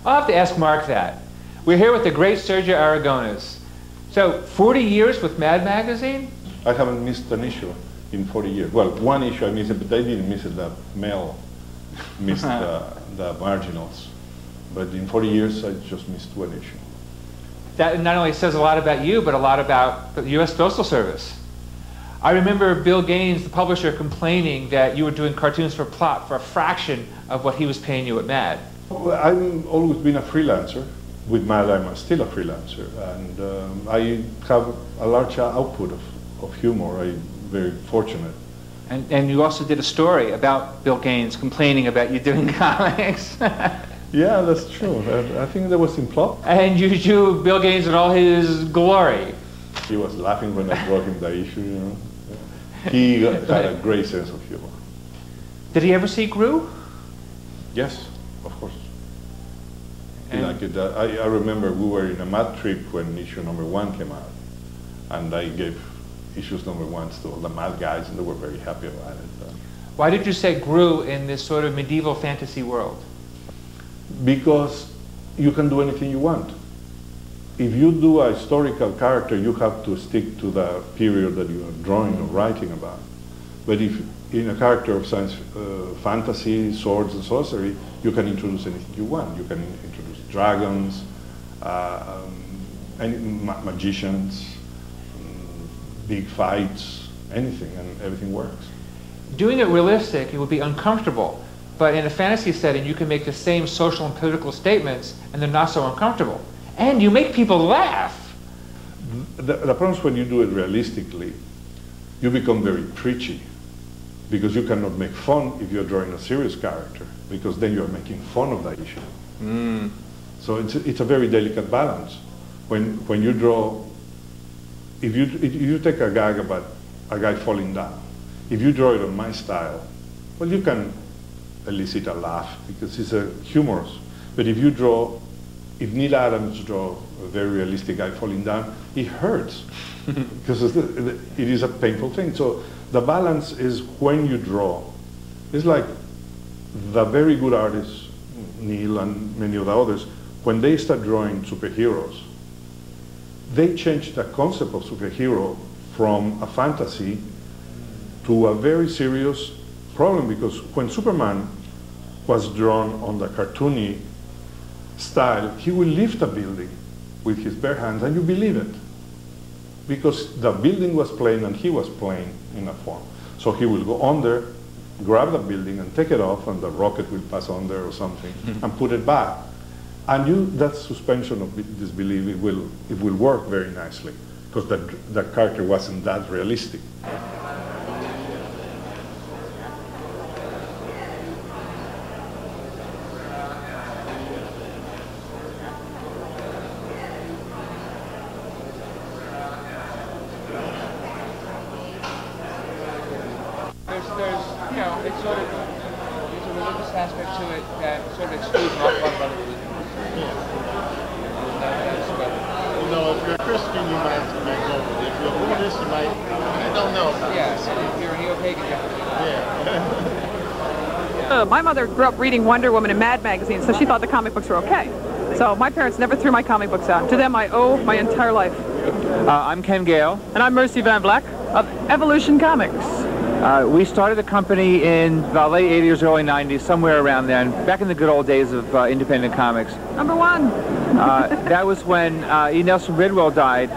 I'll have to ask Mark that. We're here with the great Sergio Aragones. So, 40 years with Mad Magazine? I haven't missed an issue in 40 years. Well, one issue I missed, but I didn't miss it. The Mel missed the marginals. But in 40 years, I just missed one issue. That not only says a lot about you, but a lot about the U.S. Postal Service. I remember Bill Gaines, the publisher, complaining that you were doing cartoons for Plot for a fraction of what he was paying you at Mad. Well, I've always been a freelancer. With Mad, I'm still a freelancer. And I have a large output of humor. I'm very fortunate. And you also did a story about Bill Gaines complaining about you doing comics. Yeah, that's true. I think that was in Plot. And you drew Bill Gaines in all his glory. He was laughing when I brought him the issue, you know. He had a great sense of humor. Did he ever see Gru? Yes, of course. He liked it. I remember we were in a Mad trip when issue #1 came out. And I gave issues #1s to all the Mad guys, and they were very happy about it. Why did you say Gru in this sort of medieval fantasy world? Because you can do anything you want. If you do a historical character, you have to stick to the period that you are drawing or writing about. But if in a character of science fantasy, swords and sorcery, you can introduce anything you want. You can introduce dragons, magicians, big fights, anything, and everything works. Doing it realistic, it would be uncomfortable. But in a fantasy setting, you can make the same social and political statements, and they're not so uncomfortable. And you make people laugh. The problem is when you do it realistically, you become very preachy, because you cannot make fun if you're drawing a serious character, because then you're making fun of the issue. So it's a very delicate balance. When you draw, if you take a gag about a guy falling down, if you draw it on my style, well, you can elicit a laugh because it's a humorous. But if Neil Adams draw a very realistic guy falling down, it hurts because it is a painful thing. So the balance is when you draw. It's like the very good artists, Neil and many of the others, when they start drawing superheroes, they change the concept of superhero from a fantasy to a very serious problem, because when Superman was drawn on the cartoony style, he will lift a building with his bare hands and you believe it, because the building was playing and he was playing in a form. So he will go under, grab the building and take it off, and the rocket will pass under or something and put it back. And that suspension of disbelief, it will work very nicely, because the character wasn't that realistic. My mother grew up reading Wonder Woman and Mad magazine, so she thought the comic books were okay. So my parents never threw my comic books out. To them, I owe my entire life. I'm Ken Gale. And I'm Mercy Van Vlack of Evolution Comics. We started the company in the late 80s, early 90s, somewhere around then, back in the good old days of independent comics. #1. That was when E. Nelson Bridwell died,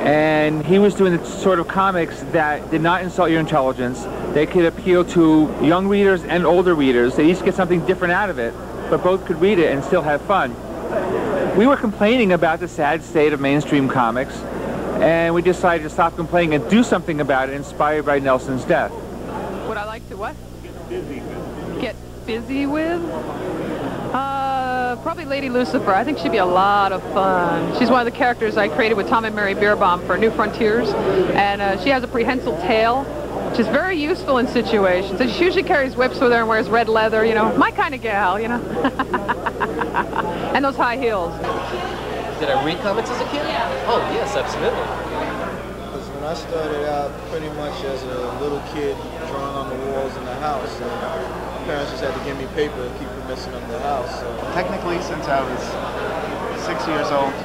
and he was doing the sort of comics that did not insult your intelligence. They could appeal to young readers and older readers. They each get something different out of it, but both could read it and still have fun. We were complaining about the sad state of mainstream comics, and we decided to stop complaining and do something about it, inspired by Nelson's death. Would I like to what? Get busy with? Probably Lady Lucifer. I think she'd be a lot of fun. She's one of the characters I created with Tom and Mary Beerbaum for New Frontiers, and she has a prehensile tail, which is very useful in situations. And she usually carries whips with her and wears red leather, you know, my kind of gal, you know. And those high heels. Did I read comics as a kid? Oh, yes, absolutely. Because when I started out pretty much as a little kid drawing on the walls in the house, parents just had to give me paper to keep from messing up the house. So. Technically, since I was 6 years old.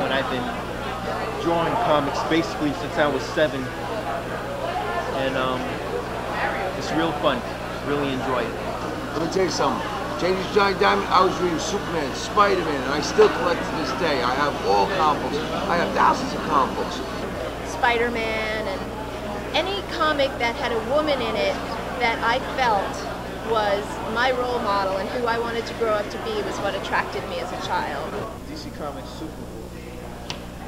And I've been drawing comics basically since I was 7. And it's real fun. Really enjoy it. Let me tell you something. Changes Johnny Diamond, I was reading Superman, Spider-Man, and I still collect to this day. I have all comic books. I have thousands of comic books. Spider-Man and any comic that had a woman in it that I felt was my role model and who I wanted to grow up to be was what attracted me as a child. DC Comics Super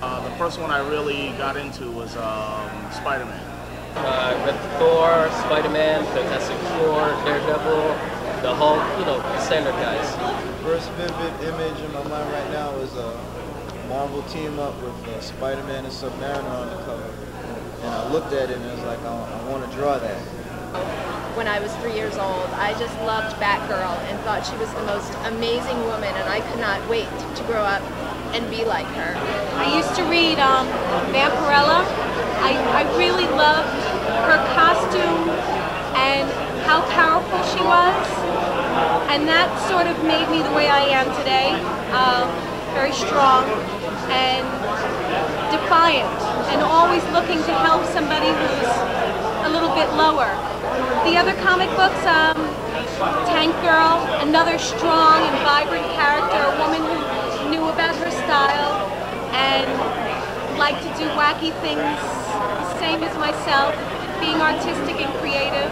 Bowl. The first one I really got into was Spider-Man. I read Thor, Spider-Man, Fantastic Four, Daredevil, the Hulk, you know, the standard guys. First vivid image in my mind right now is a Marvel team up with Spider-Man and Submariner on the cover. And I looked at it and I was like, I want to draw that. When I was 3 years old, I just loved Batgirl and thought she was the most amazing woman, and I could not wait to grow up and be like her. I used to read Vampirella. I really loved her costume and how powerful she was, and that sort of made me the way I am today, very strong and defiant, and always looking to help somebody who's a little bit lower. The other comic books, Tank Girl, another strong and vibrant character, a woman who knew about her style and liked to do wacky things, the same as myself, being artistic and creative.